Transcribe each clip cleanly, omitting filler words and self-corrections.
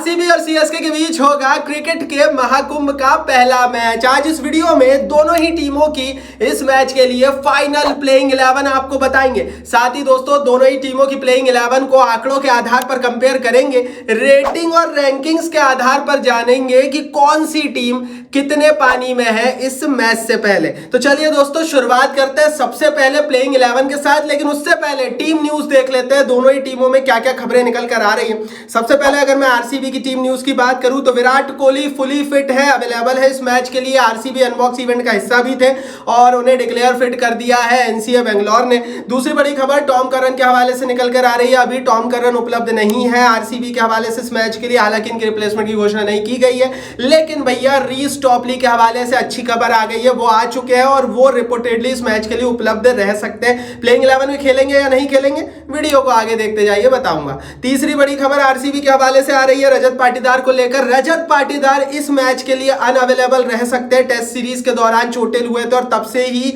RCB और CSK के बीच होगा क्रिकेट के महाकुंभ का पहला मैच। आज इस वीडियो में दोनों ही टीमों की इस मैच के लिए फाइनल प्लेइंग 11 आपको बताएंगे। साथ ही दोस्तों दोनों ही टीमों की प्लेइंग 11 को आंकड़ों के आधार पर कंपेयर करेंगे, रेटिंग और रैंकिंग्स के आधार पर जानेंगे कि कौन सी टीम कितने पानी में है इस मैच से पहले। तो चलिए दोस्तों शुरुआत करते हैं सबसे पहले प्लेइंग 11 के साथ, लेकिन उससे पहले टीम न्यूज देख लेते हैं दोनों ही टीमों में क्या क्या खबरें निकल कर आ रही हैं। सबसे पहले अगर मैं आरसीबी की टीम न्यूज की बात करूं तो विराट कोहली फुली फिट है, अवेलेबल है इस मैच के लिए। आरसीबी अनबॉक्स इवेंट का हिस्सा भी थे और उन्हें डिक्लेयर फिट कर दिया है एनसीए बेंगलोर ने। दूसरी बड़ी खबर टॉम करन के हवाले से निकल कर आ रही है। अभी टॉम करन उपलब्ध नहीं है आरसीबी के हवाले से इस मैच के लिए, हालांकि इनके रिप्लेसमेंट की घोषणा नहीं की गई है। लेकिन भैया रीस टॉपली के हवाले से अच्छी खबर आ गई है, वो आ चुके हैं और वो रिपोर्टेडली इस मैच के लिए उपलब्ध रह सकते हैं। प्लेइंग 11 में खेलेंगे या नहीं खेलेंगे, वीडियो को आगे देखते जाइए, बताऊंगा। तीसरी बड़ी खबर आरसीबी के हवाले से आ रही है रजत पाटीदार को लेकर। रजत पाटीदार इस मैच के लिए अनअवेलेबल रह सकते हैं। टेस्ट सीरीज के दौरान चोटिल हुए थे और तब से ही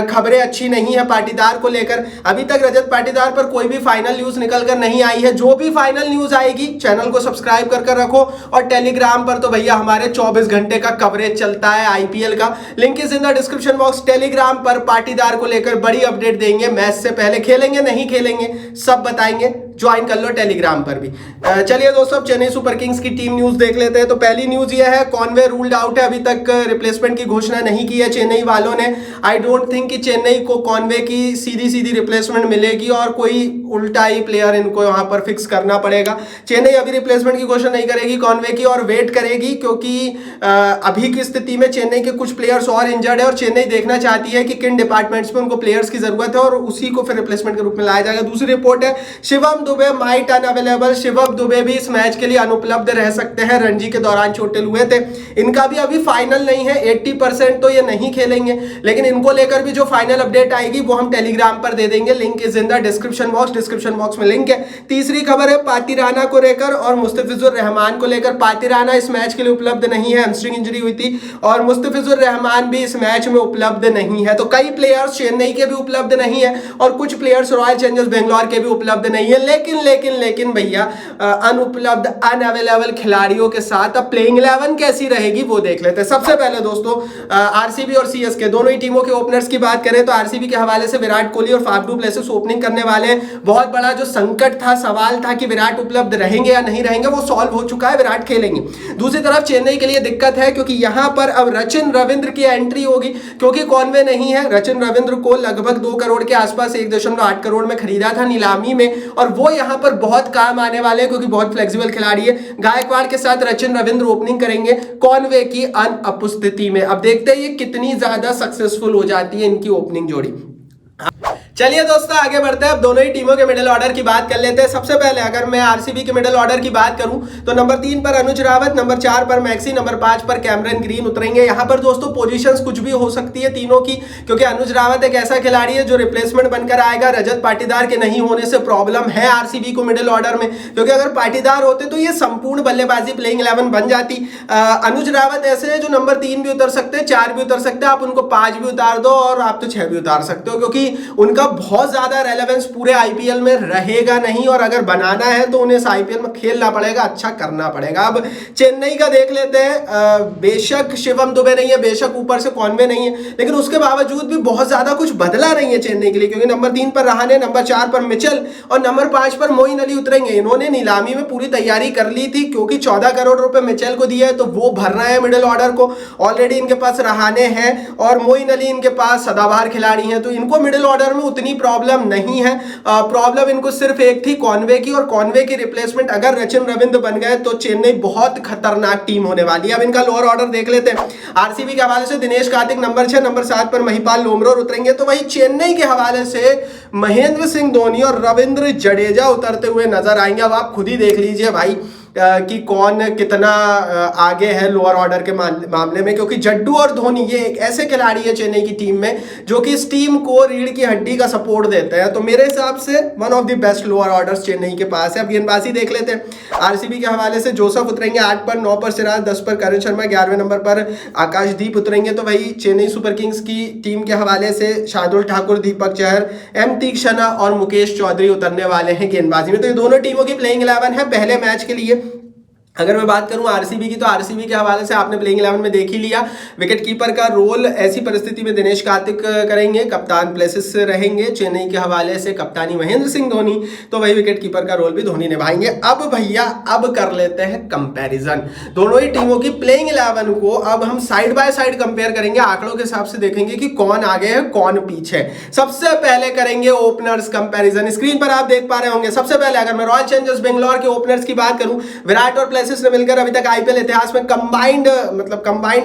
खबरें अच्छी नहीं है पाटीदार को लेकर। अभी तक रजत पाटीदार पर कोई भी फाइनल न्यूज निकल कर नहीं आई है। जो भी फाइनल न्यूज आएगी चैनल को सब्सक्राइब कर रखो, और टेलीग्राम पर तो भैया हमारे 24 घंटे का कवरेज चलता है आईपीएल का। Link is in the description box. Telegram पर पाटीदार को लेकर बड़ी अपडेट देंगे। मैच से पहले खेलेंगे नहीं खेलेंगे सब बताएंगे, ज्वाइन कर लो टेलीग्राम पर भी। चलिए दोस्तों चेन्नई सुपर किंग्स की टीम न्यूज देख लेते हैं। तो पहली न्यूज ये है कॉनवे रूल्ड आउट है, अभी तक रिप्लेसमेंट की घोषणा नहीं की है चेन्नई वालों ने। आई डोंट थिंक कि चेन्नई को कॉनवे की सीधी रिप्लेसमेंट मिलेगी और कोई उल्टा ही प्लेयर इनको यहां पर फिक्स करना पड़ेगा। चेन्नई अभी रिप्लेसमेंट की घोषणा नहीं करेगी कॉनवे की और वेट करेगी, क्योंकि अभी की स्थिति में चेन्नई के कुछ प्लेयर्स और इंजर्ड है और चेन्नई देखना चाहती है कि किन डिपार्टमेंट्स में उनको प्लेयर्स की जरूरत है और उसी को फिर रिप्लेसमेंट के रूप में लाया जाएगा। दूसरी रिपोर्ट है शिवम दुबे माइट अनअवेलेबल। शिवम दुबे भी इस मैच के लिए अनुपलब्ध रह सकते हैं, रणजी के दौरान चोटिल हुए थे। इनका भी अभी फाइनल नहीं है, 80% तो ये नहीं खेलेंगे, लेकिन इनको लेकर भी जो फाइनल अपडेट आएगी वो हम टेलीग्राम पर दे देंगे। Link is in the description box में लिंक है। तीसरी खबर है पातिराना को लेकर और मुस्तफिजुर रहमान को लेकर। पातिराना इस मैच के लिए उपलब्ध नहीं है, हैमस्ट्रिंग इंजरी हुई थी, और मुस्तफिजुर रहमान भी इस मैच में उपलब्ध नहीं है। तो कई प्लेयर्स चेन्नई के भी उपलब्ध नहीं है और कुछ प्लेयर्स रॉयल चैलेंजर्स बेंगलोर के भी उपलब्ध नहीं है। लेकिन भैया अनुपलब्ध अनअवेलेबल खिलाड़ियों के साथ अब प्लेइंग 11 कैसी रहेगी वो देख लेते हैं। सबसे पहले दोस्तों आरसीबी और सीएसके दोनों ही टीमों के ओपनर्स की बात करें तो आरसीबी के हवाले से विराट कोहली और फाफ डू प्लेसिस ओपनिंग करने वाले हैं। बहुत बड़ा जो संकट था, सवाल था कि विराट उपलब्ध रहेंगे या नहीं रहेंगे, वो सॉल्व हो चुका है, विराट खेलेंगे। दूसरी तरफ चेन्नई के लिए दिक्कत है क्योंकि यहां पर अब रचिन रविंद्र की एंट्री होगी, क्योंकि कॉनवे नहीं है। रचिन रविंद्र को लगभग 2 करोड़ के आसपास 1.8 करोड़ में खरीदा था नीलामी में, और वो यहां पर बहुत काम आने वाले हैं क्योंकि बहुत फ्लेक्सिबल खिलाड़ी है। गायकवाड़ के साथ रचिन रविंद्र ओपनिंग करेंगे कॉनवे की अनुपस्थिति में। अब देखते हैं ये कितनी ज्यादा सक्सेसफुल हो जाती है इनकी ओपनिंग जोड़ी। चलिए दोस्तों आगे बढ़ते हैं, अब दोनों ही टीमों के मिडिल ऑर्डर की बात कर लेते हैं। सबसे पहले अगर मैं आरसीबी के मिडिल ऑर्डर की बात करूं तो नंबर 3 पर अनुज रावत, नंबर 4 पर मैक्सी, नंबर 5 पर कैमरन ग्रीन उतरेंगे। यहां पर दोस्तों पोजीशंस कुछ भी हो सकती है तीनों की, क्योंकि अनुज रावत एक ऐसा खिलाड़ी है जो रिप्लेसमेंट बनकर आएगा। रजत पाटीदार के नहीं होने से प्रॉब्लम है आरसीबी को मिडिल ऑर्डर में, क्योंकि अगर पाटीदार होते तो ये संपूर्ण बल्लेबाजी प्लेइंग 11 बन जाती। अनुज रावत ऐसे है जो नंबर 3 भी उतर सकते हैं, 4 भी उतर सकते हैं, आप उनको 5 भी उतार दो और आप तो 6 भी उतार सकते हो, क्योंकि उनका बहुत ज्यादा रेलेवेंस पूरे आईपीएल में रहेगा नहीं, और अगर बनाना है तो उन्हें इस आईपीएल में खेलना पड़ेगा, अच्छा करना पड़ेगा। अब चेन्नई का देख लेते हैं। बेशक शिवम दुबे नहीं है, बेशक ऊपर से कॉनवे नहीं है, लेकिन उसके बावजूद भी बहुत ज्यादा कुछ बदला नहीं है चेन्नई के लिए, क्योंकि नंबर 3 पर रहाणे, नंबर 4 पर मिचेल और नंबर 5 पर मोइन अली उतरेंगे। इन्होंने नीलामी में पूरी तैयारी कर ली थी, क्योंकि 14 करोड़ रुपए मिचेल को दिया है तो वो भरना है मिडिल ऑर्डर को। ऑलरेडी इनके पास रहाणे हैं और मोइन अली इनके पास सदाबहार खिलाड़ी हैं, तो इनको मिडिल ऑर्डर में उतनी प्रॉब्लम नहीं है। प्रॉब्लम इनको सिर्फ एक थी कॉनवे की, और कॉनवे की रिप्लेसमेंट अगर रचिन रविंद्र बन गए तो चेन्नई बहुत खतरनाक टीम होने वाली है। अब इनका लोअर ऑर्डर देख लेते हैं। आरसीबी के हवाले से दिनेश कार्तिक नंबर 6, नंबर 7 पर महिपाल लोमरोर उतरेंगे। तो वही चेन्नई के हवाले से महेंद्र सिंह धोनी और रविंद्र जडेजा उतरते हुए नजर आएंगे। अब आप खुद ही देख लीजिए भाई कि कौन कितना आगे है लोअर ऑर्डर के मामले में, क्योंकि जड्डू और धोनी ये एक ऐसे खिलाड़ी है चेन्नई की टीम में जो कि इस टीम को रीढ़ की हड्डी का सपोर्ट देते हैं। तो मेरे हिसाब से one of the best lower orders Chennai के पास है। अब गेंदबाजी देख लेते हैं। आरसीबी के हवाले से जोसेफ उतरेंगे 8 पर, 9 पर सिराज, 10 पर करण शर्मा, 11वें नंबर पर आकाशदीप उतरेंगे। तो वही चेन्नई सुपर किंग्स की टीम के हवाले से शार्दुल ठाकुर, दीपक चहर, एम तीक्षणा और मुकेश चौधरी उतरने वाले हैं गेंदबाजी में। तो ये दोनों टीमों की प्लेइंग 11 है पहले मैच के लिए। अगर मैं बात करूं आरसीबी की, तो आरसीबी के हवाले से आपने प्लेइंग 11 में देख ही लिया। विकेट कीपर का रोल ऐसी परिस्थिति में दिनेश कार्तिक करेंगे, कप्तान प्लेसिस रहेंगे। चेन्नई के हवाले से कप्तानी महेंद्र सिंह धोनी, तो वही विकेट कीपर का रोल भी धोनी निभाएंगे। अब भैया अब कर लेते हैं कंपैरिजन दोनों ही टीमों की प्लेइंग 11 को। अब हम साइड बाय साइड कंपेयर करेंगे, आंकड़ों के हिसाब से देखेंगे कि कौन आगे है कौन पीछे। सबसे पहले करेंगे ओपनर्स कंपैरिजन। स्क्रीन पर आप देख पा रहे होंगे। सबसे पहले अगर मैं रॉयल चैलेंजर्स बेंगलोर के ओपनर्स की बात करूं, विराट और ने मिलकर अभी तक आईपीएल इतिहास में कंबाइंड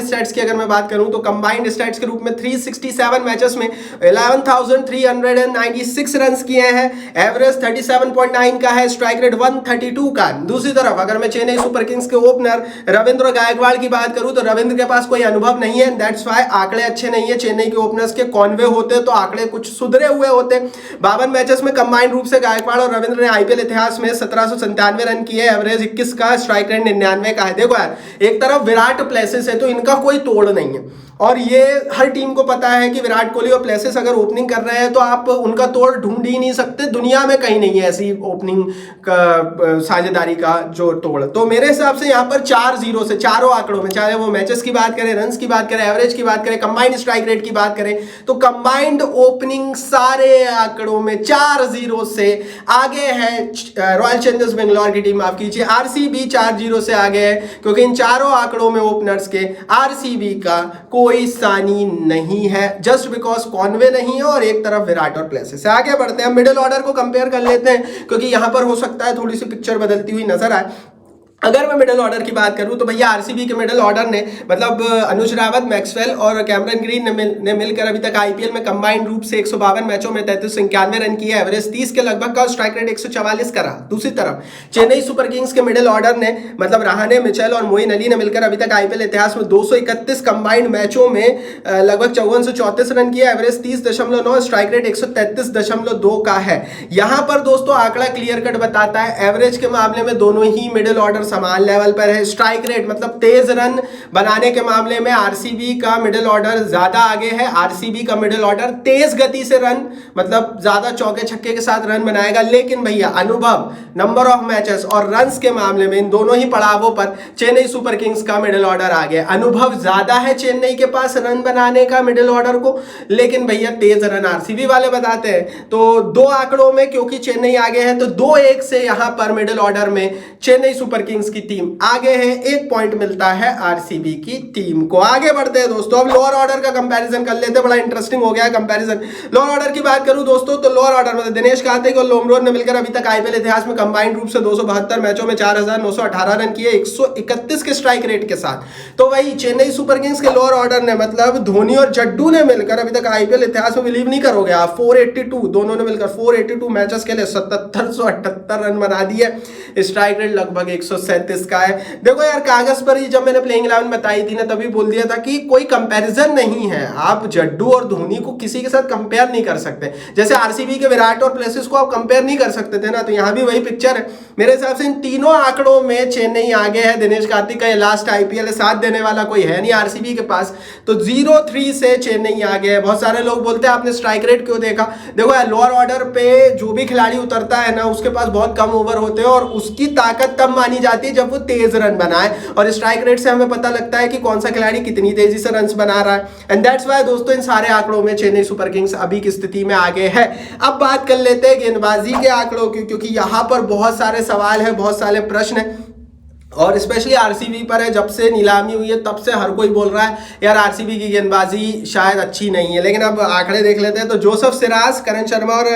स्टैट्स की अगर मैं बात करूं, तो कंबाइंड स्टैट्स के रूप में 367 मैचेस में 11,396 रन्स किए हैं। एवरेज 37.9 का है, स्ट्राइक रेट 132 का। दूसरी तरफ अगर मैं चेन्नई सुपर किंग्स के ओपनर रविंद्र गायकवाड़ की बात करूं, तो रविंद्र के पास कोई अनुभव नहीं है, दैट्स व्हाई आंकड़े अच्छे नहीं है। चेन्नई के ओपनर्स के कॉन्वे होते तो आंकड़े कुछ सुधरे हुए होते। 52 मैचेस में कंबाइंड रूप से गायकवाड़ और रविंद्र ने आईपीएल इतिहास में 1797 रन किए, एवरेज 21 का, स्ट्राइक रेट 99 का है। देखो यार, एक तरफ विराट प्लेसिस है तो इनका कोई तोड़ नहीं है, और ये हर टीम को पता है कि विराट कोहली और प्लेसिस अगर ओपनिंग कर रहे हैं तो आप उनका तोड़ ढूंढ ही नहीं सकते। दुनिया में कहीं नहीं है ऐसी ओपनिंग का साझेदारी का जो तोड़। तो मेरे हिसाब से यहाँ पर 4-0 से चारों आंकड़ों में, चाहे वो मैचेस की बात करें, रन्स की बात करें, एवरेज की बात करें, कंबाइंड स्ट्राइक रेट की बात करें, तो कंबाइंड ओपनिंग सारे आंकड़ों में 4-0 से आगे है रॉयल चैलेंजर्स बेंगलोर की टीम। माफ कीजिए, आरसीबी 4-0 से आगे है, क्योंकि इन चारों आंकड़ों में ओपनर्स के आरसीबी का कोई सानी नहीं है, जस्ट बिकॉज कॉनवे नहीं है और एक तरफ विराट और प्लेसिस से। आगे बढ़ते हैं, मिडिल ऑर्डर को कंपेयर कर लेते हैं, क्योंकि यहां पर हो सकता है थोड़ी सी पिक्चर बदलती हुई नजर आए। अगर मैं मिडिल ऑर्डर की बात करूं, तो भैया आरसीबी के मिडिल ऑर्डर ने मतलब अनुज रावत, मैक्सवेल और कैमरन ग्रीन ने मिलकर अभी तक आईपीएल में कंबाइंड रूप से 152 मैचों में 3391 रन किए, एवरेज 30 के लगभग का, स्ट्राइक रेट 144 का रहा। दूसरी तरफ चेन्नई सुपर किंग्स के मिडिल ऑर्डर ने मतलब रहाने, मिचेल और मोइन अली ने मिलकर अभी तक आईपीएल इतिहास में 231 कंबाइंड मैचों में लगभग 5434 रन किया, एवरेज 30.9, स्ट्राइक रेट 133.2 का है। यहां पर दोस्तों आंकड़ा क्लियर कट बताता है, एवरेज के मामले में दोनों ही मिडिल ऑर्डर समान लेवल पर है। स्ट्राइक रेट मतलब तेज रन बनाने के मामले में आरसीबी का मिडिल ऑर्डर ज्यादा आगे है। आरसीबी का मिडिल ऑर्डर तेज गति से रन मतलब ज्यादा चौके छक्के के साथ रन बनाएगा, लेकिन भैया अनुभव, नंबर ऑफ मैचेस और रन्स के मामले में इन दोनों ही पड़ावों पर चेन्नई सुपर किंग्स का मिडिल ऑर्डर आगे है। अनुभव ज्यादा है चेन्नई के पास रन बनाने का मिडिल ऑर्डर को, लेकिन भैया तेज रन आरसीबी वाले बताते हैं। तो दो आंकड़ों में क्योंकि चेन्नई आगे है, तो 2-1 से यहां पर मिडिल ऑर्डर में चेन्नई सुपर किंग्स की टीम आगे है। 1 पॉइंट मिलता है आरसीबी की टीम को। आगे बढ़ते हैं दोस्तों, अब लोअर ऑर्डर का कंपैरिजन कर लेते हैं, बड़ा इंटरेस्टिंग हो गया है कंपैरिजन। लोअर ऑर्डर की बात करूं दोस्तों, तो लोअर ऑर्डर में दिनेश कार्तिक और लोमरोड ने मिलकर अभी तक आईपीएल इतिहास में कंबाइंड रूप से 272 मैचों में 4918 रन किए, 131 के स्ट्राइक रेट के साथ। तो वही चेन्नई सुपर किंग्स के लोअर ऑर्डर ने मतलब धोनी और जड्डू ने मिलकर अभी तक आईपीएल इतिहास में, बिलीव नहीं करोगे आप, 482 दोनों ने मिलकर 482 मैचेस के लिए 7778 रन बना दिए, स्ट्राइक रेट लगभग 137 का है। देखो यार, कागज पर ही जब मैंने प्लेइंग 11 बताई थी ना, तभी बोल दिया था कि कोई कंपैरिजन नहीं है। आप जड्डू और धोनी को किसी के साथ कंपेयर नहीं कर सकते, जैसे आरसीबी के विराट और प्लेसिस को आप कंपेयर नहीं कर सकते थे ना, तो यहां भी वही पिक्चर है। मेरे हिसाब से इन तीनों आंकड़ों में चेन्नई आगे है। दिनेश कार्तिक का ये लास्ट आईपीएल है, साथ देने वाला कोई है नहीं आरसीबी के पास, तो 0-3 से चेन्नई आगे है। बहुत सारे लोग बोलते हैं आपने स्ट्राइक रेट क्यों देखा, देखो यार, लोअर ऑर्डर पे जो भी खिलाड़ी उतरता है ना, उसके पास बहुत कम ओवर होते हैं और उसकी ताकत तब मानी जाती है जब वो तेज रन बनाए, और स्ट्राइक रेट से हमें पता लगता है कि कौन सा खिलाड़ी कितनी तेजी से रन्स बना रहा है। एंड दैट्स व्हाई दोस्तों इन सारे आंकड़ों में चेन्नई सुपर किंग्स अभी की स्थिति में आगे है। अब बात कर लेते हैं गेंदबाजी के आंकड़ों की, क्योंकि यहां पर बहुत सारे सवाल है, बहुत सारे प्रश्न है, और स्पेशली आरसीबी पर है। जब से नीलामी हुई है तब से हर कोई बोल रहा है यार आरसीबी की गेंदबाजी शायद अच्छी नहीं है, लेकिन अब आंकड़े देख लेते हैं। तो जोसेफ सिराज, करण शर्मा और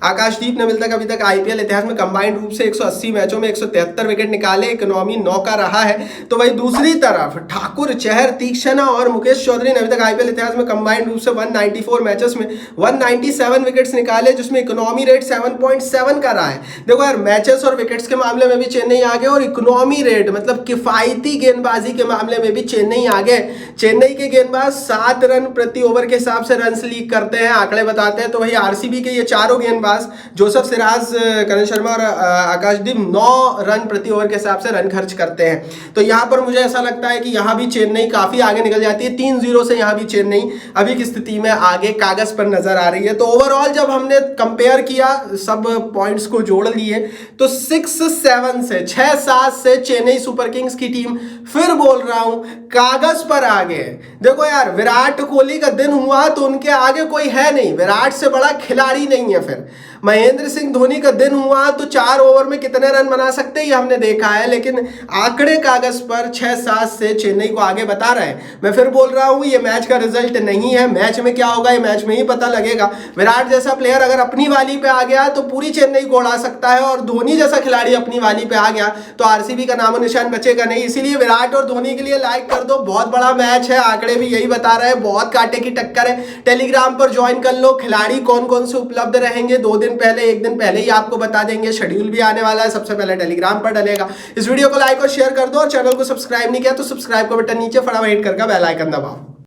आकाशदीप ने मिलकर अभी तक आईपीएल इतिहास में कंबाइंड रूप से 180 मैचों में 173 विकेट निकाले, इकोनॉमी 9 का रहा है। तो वही दूसरी तरफ ठाकुर, चहर, तीक्षणा और मुकेश चौधरी ने अभी तक आईपीएल इतिहास में कंबाइंड रूप से 194 मैचेस में 197 विकेट्स निकाले, जिसमें इकोनॉमी रेट 7.7 का रहा है। देखो यार, मैचेस और विकेट्स के मामले में भी चेन्नई आगे, और इकोनॉमी रेट मतलब किफायती गेंदबाजी के मामले में भी चेन्नई आगे। चेन्नई के गेंदबाज 7 रन प्रति ओवर के हिसाब से रन लीक करते हैं, आंकड़े बताते हैं। तो वही आरसीबी के ये चारों गेंदबाज जोसेफ सिराज, करण शर्मा और आकाशदीप 9 रन प्रति ओवर के हिसाब से रन खर्च करते हैं। तो यहां पर मुझे ऐसा लगता है कि यहां भी चेन्नई काफी आगे निकल जाती है। 3-0 से यहां भी चेन्नई अभी की स्थिति में आगे कागज पर नजर आ रही है। तो ओवरऑल जब हमने कंपेयर किया, सब पॉइंट्स को जोड़ लिए, तो 6-7 से 6-7 से चेन्नई चेन्नई सुपर किंग्स की टीम फिर बोल रहा हूं कागज पर आगे है। देखो यार, विराट कोहली का दिन हुआ तो उनके आगे कोई है नहीं, विराट से बड़ा खिलाड़ी नहीं है। फिर महेंद्र सिंह धोनी का दिन हुआ तो 4 ओवर में कितने रन बना सकते हैं ये हमने देखा है, लेकिन आंकड़े कागज पर 6-7 से चेन्नई को आगे बता रहे हैं। मैं फिर बोल रहा हूं ये मैच का रिजल्ट नहीं है, मैच में क्या होगा ये मैच में ही पता लगेगा। विराट जैसा प्लेयर अगर अपनी वाली पे आ गया तो पूरी चेन्नई को उड़ा सकता है, और धोनी जैसा खिलाड़ी अपनी वाली पे आ गया तो आरसीबी का नामो निशान बचेगा नहीं। इसीलिए विराट और धोनी के लिए लाइक कर दो, बहुत बड़ा मैच है, आंकड़े भी यही बता रहे हैं, बहुत कांटे की टक्कर है। टेलीग्राम पर ज्वाइन कर लो, खिलाड़ी कौन कौन से उपलब्ध रहेंगे 2 दिन पहले 1 दिन पहले ही आपको बता देंगे। शेड्यूल भी आने वाला है, सबसे पहले टेलीग्राम पर डलेगा। इस वीडियो को लाइक और शेयर कर दो, और चैनल को सब्सक्राइब नहीं किया तो सब्सक्राइब का बटन नीचे फटाफट हिट करके बेल आइकन दबाओ।